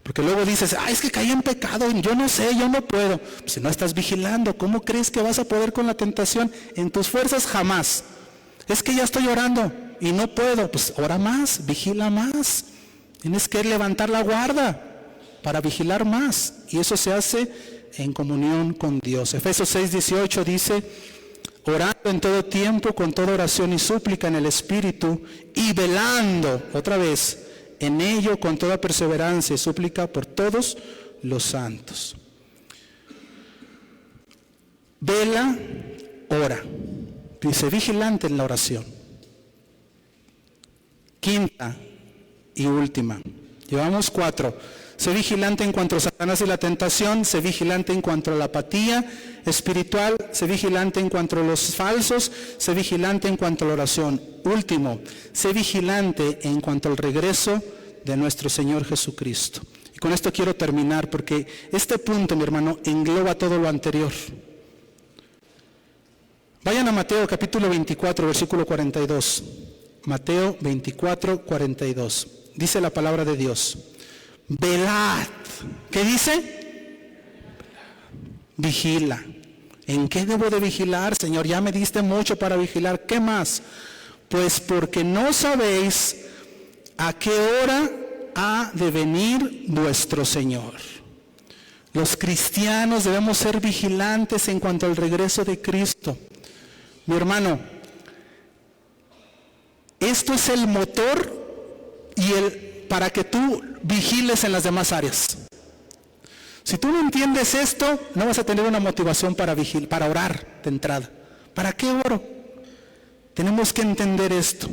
Porque luego dices, es que caí en pecado, yo no sé, yo no puedo. Si no estás vigilando, ¿cómo crees que vas a poder con la tentación? En tus fuerzas jamás. Es que ya estoy orando y no puedo. Pues ora más, vigila más. Tienes que levantar la guardia para vigilar más. Y eso se hace en comunión con Dios. Efesios 6:18 dice, orando en todo tiempo, con toda oración y súplica en el Espíritu, y velando, otra vez, en ello con toda perseverancia y súplica por todos los santos. Vela, ora. Dice, vigilante en la oración. Quinta y última. Llevamos 4. Sé vigilante en cuanto a Satanás y la tentación. Sé vigilante en cuanto a la apatía espiritual. Sé vigilante en cuanto a los falsos. Sé vigilante en cuanto a la oración. Último, sé vigilante en cuanto al regreso de nuestro Señor Jesucristo. Y con esto quiero terminar, porque este punto, mi hermano, engloba todo lo anterior. Vayan a Mateo capítulo 24, versículo 42. Mateo 24, 42. Dice la palabra de Dios. Velad. ¿Qué dice? Vigila. ¿En qué debo de vigilar, Señor? Ya me diste mucho para vigilar. ¿Qué más? Pues porque no sabéis a qué hora ha de venir vuestro Señor. Los cristianos debemos ser vigilantes en cuanto al regreso de Cristo. Mi hermano, esto es el motor para que tú vigiles en las demás áreas. Si tú no entiendes esto, no vas a tener una motivación para orar de entrada. ¿Para qué oro? Tenemos que entender esto.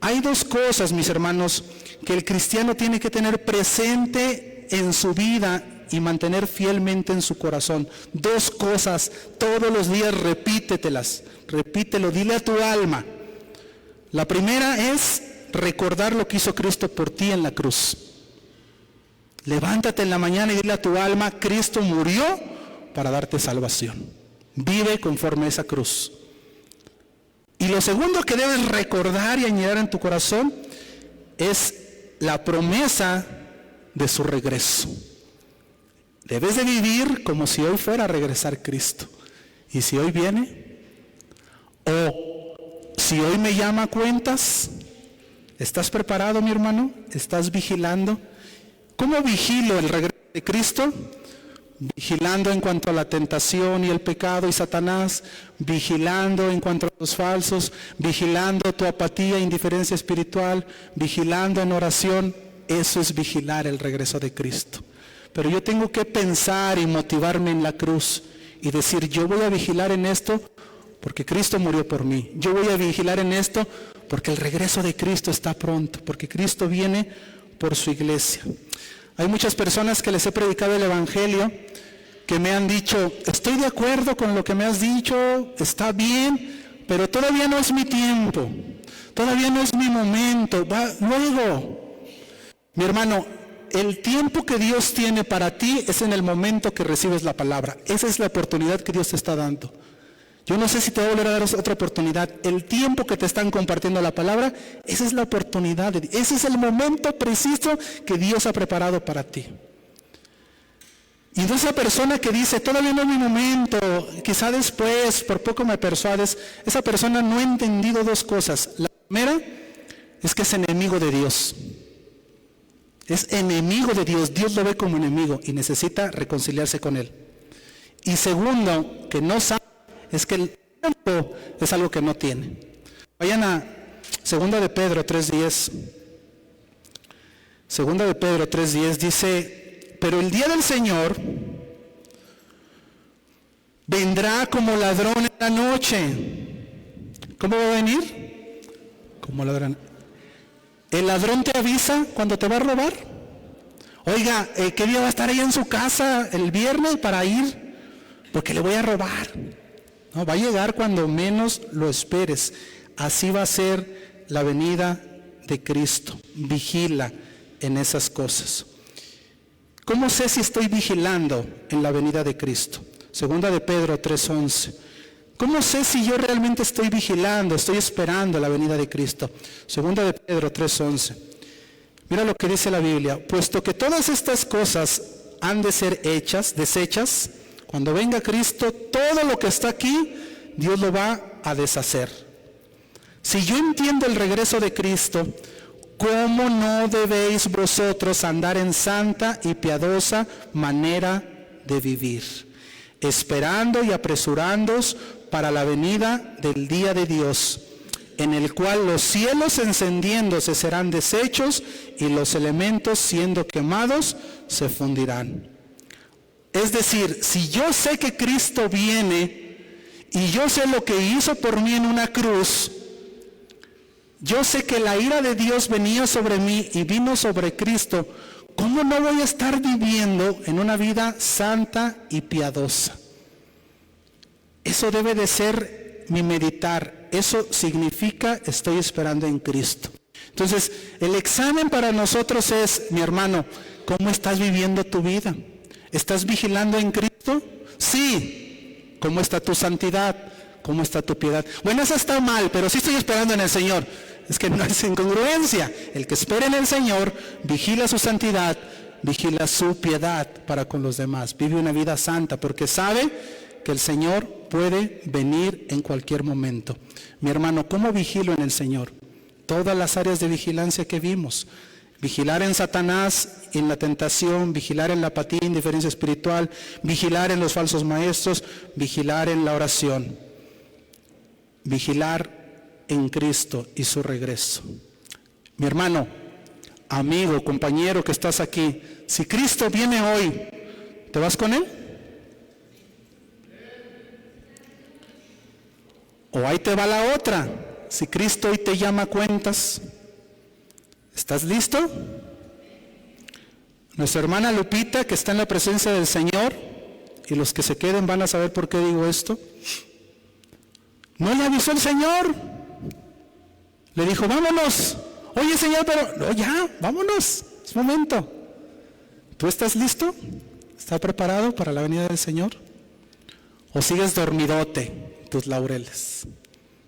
Hay 2 cosas, mis hermanos, que el cristiano tiene que tener presente en su vida y mantener fielmente en su corazón. 2 cosas, todos los días repítetelas, repítelo, dile a tu alma. La primera es recordar lo que hizo Cristo por ti en la cruz. Levántate en la mañana y dile a tu alma, Cristo murió para darte salvación. Vive conforme a esa cruz. Y lo segundo que debes recordar y añorar en tu corazón es la promesa de su regreso. Debes de vivir como si hoy fuera a regresar Cristo. Y si hoy viene, o si hoy me llama a cuentas, ¿estás preparado, mi hermano? ¿Estás vigilando? ¿Cómo vigilo el regreso de Cristo? Vigilando en cuanto a la tentación y el pecado y Satanás, vigilando en cuanto a los falsos, vigilando tu apatía e indiferencia espiritual, vigilando en oración. Eso es vigilar el regreso de Cristo. Pero yo tengo que pensar y motivarme en la cruz y decir, yo voy a vigilar en esto porque Cristo murió por mí. Yo voy a vigilar en esto porque el regreso de Cristo está pronto, porque Cristo viene por su iglesia. Hay muchas personas que les he predicado el Evangelio que me han dicho, estoy de acuerdo con lo que me has dicho, está bien, pero todavía no es mi tiempo, todavía no es mi momento, luego. Mi hermano, el tiempo que Dios tiene para ti es en el momento que recibes la palabra. Esa es la oportunidad que Dios te está dando. Yo no sé si te voy a volver a dar otra oportunidad. El tiempo que te están compartiendo la palabra, esa es la oportunidad. Ese es el momento preciso que Dios ha preparado para ti. Y de esa persona que dice, todavía no es mi momento, quizá después, por poco me persuades, esa persona no ha entendido dos cosas. La primera es que es enemigo de Dios. Es enemigo de Dios. Dios lo ve como enemigo y necesita reconciliarse con él. Y segundo, que no sabe, es que el tiempo es algo que no tiene. Vayan a 2 de Pedro 3:10. 2 de Pedro 3:10 dice, pero el día del Señor vendrá como ladrón en la noche. ¿Cómo va a venir? Como ladrón. ¿El ladrón te avisa cuando te va a robar? Oiga, ¿qué día va a estar ahí en su casa el viernes para ir? Porque le voy a robar. No, va a llegar cuando menos lo esperes. Así va a ser la venida de Cristo. Vigila en esas cosas. ¿Cómo sé si estoy vigilando en la venida de Cristo? 2 de Pedro 3:11. ¿Cómo sé si yo realmente estoy vigilando, estoy esperando la venida de Cristo? 2 de Pedro 3:11. Mira lo que dice la Biblia. Puesto que todas estas cosas han de ser desechas, cuando venga Cristo, todo lo que está aquí, Dios lo va a deshacer. Si yo entiendo el regreso de Cristo, ¿cómo no debéis vosotros andar en santa y piadosa manera de vivir? Esperando y apresurándoos para la venida del día de Dios, en el cual los cielos encendiéndose serán deshechos y los elementos siendo quemados se fundirán. Es decir, si yo sé que Cristo viene y yo sé lo que hizo por mí en una cruz, yo sé que la ira de Dios venía sobre mí y vino sobre Cristo, ¿cómo no voy a estar viviendo en una vida santa y piadosa? Eso debe de ser mi meditar. Eso significa estoy esperando en Cristo. Entonces, el examen para nosotros es, mi hermano, ¿cómo estás viviendo tu vida? ¿Estás vigilando en Cristo? Sí. ¿Cómo está tu santidad? ¿Cómo está tu piedad? Bueno, eso está mal, pero sí estoy esperando en el Señor. Es que no es incongruencia. El que espera en el Señor vigila su santidad, vigila su piedad para con los demás. Vive una vida santa porque sabe que el Señor puede venir en cualquier momento. Mi hermano, ¿cómo vigilo en el Señor? Todas las áreas de vigilancia que vimos. Vigilar en Satanás, en la tentación, vigilar en la apatía, indiferencia espiritual, vigilar en los falsos maestros, vigilar en la oración, vigilar en Cristo y su regreso. Mi hermano, amigo, compañero que estás aquí, si Cristo viene hoy, ¿te vas con Él? O ahí te va la otra, si Cristo hoy te llama a cuentas, ¿estás listo? Nuestra hermana Lupita, que está en la presencia del Señor, y los que se queden van a saber por qué digo esto, no le avisó el Señor, le dijo, vámonos. Oye, Señor, pero no, ya, vámonos, es momento. ¿Tú estás listo? ¿Estás preparado para la venida del Señor? ¿O sigues dormidote en tus laureles?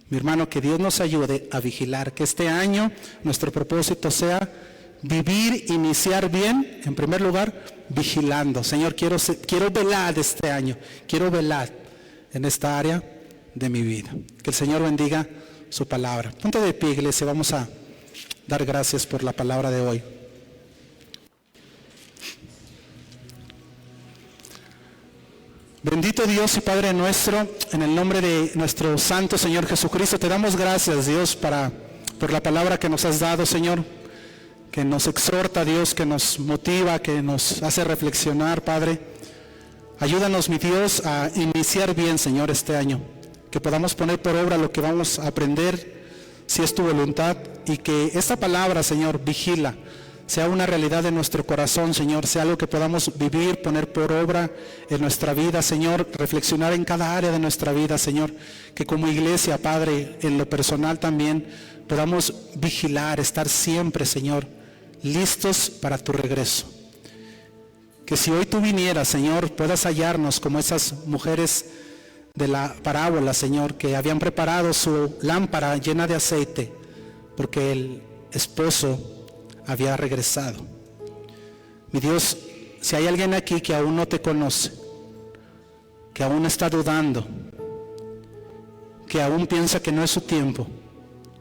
Mi hermano, que Dios nos ayude a vigilar, que este año nuestro propósito sea vivir, iniciar bien, en primer lugar, vigilando. Señor, quiero velar este año, quiero velar en esta área de mi vida. Que el Señor bendiga su palabra. Ponte de pie, iglesia, vamos a dar gracias por la palabra de hoy. Bendito Dios y Padre nuestro, en el nombre de nuestro Santo Señor Jesucristo, te damos gracias, Dios, por la palabra que nos has dado, Señor, que nos exhorta, Dios, que nos motiva, que nos hace reflexionar, Padre. Ayúdanos, mi Dios, a iniciar bien, Señor, este año, que podamos poner por obra lo que vamos a aprender, si es tu voluntad, y que esta palabra, Señor, vigila, sea una realidad en nuestro corazón, Señor, sea algo que podamos vivir, poner por obra en nuestra vida, Señor, reflexionar en cada área de nuestra vida, Señor, que como iglesia, Padre, en lo personal también, podamos vigilar, estar siempre, Señor, listos para tu regreso. Que si hoy tú vinieras, Señor, puedas hallarnos como esas mujeres de la parábola, Señor, que habían preparado su lámpara llena de aceite porque el esposo había regresado. Mi Dios, si hay alguien aquí que aún no te conoce, que aún está dudando, que aún piensa que no es su tiempo,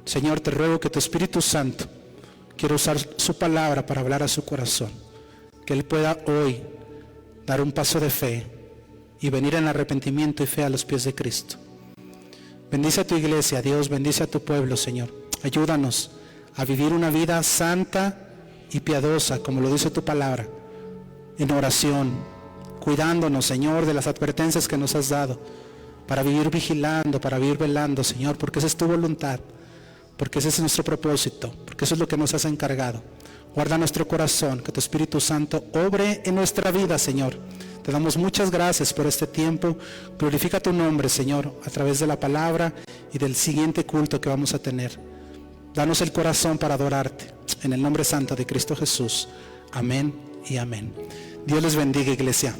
Señor, te ruego que tu Espíritu Santo quiera usar su palabra para hablar a su corazón, que Él pueda hoy dar un paso de fe y venir en arrepentimiento y fe a los pies de Cristo. Bendice a tu iglesia, Dios, bendice a tu pueblo, Señor. Ayúdanos a vivir una vida santa y piadosa, como lo dice tu palabra, en oración, cuidándonos, Señor, de las advertencias que nos has dado, para vivir vigilando, para vivir velando, Señor, porque esa es tu voluntad, porque ese es nuestro propósito, porque eso es lo que nos has encargado. Guarda nuestro corazón, que tu Espíritu Santo obre en nuestra vida, Señor. Te damos muchas gracias por este tiempo. Glorifica tu nombre, Señor, a través de la palabra y del siguiente culto que vamos a tener. Danos el corazón para adorarte. En el nombre santo de Cristo Jesús. Amén y amén. Dios les bendiga, iglesia.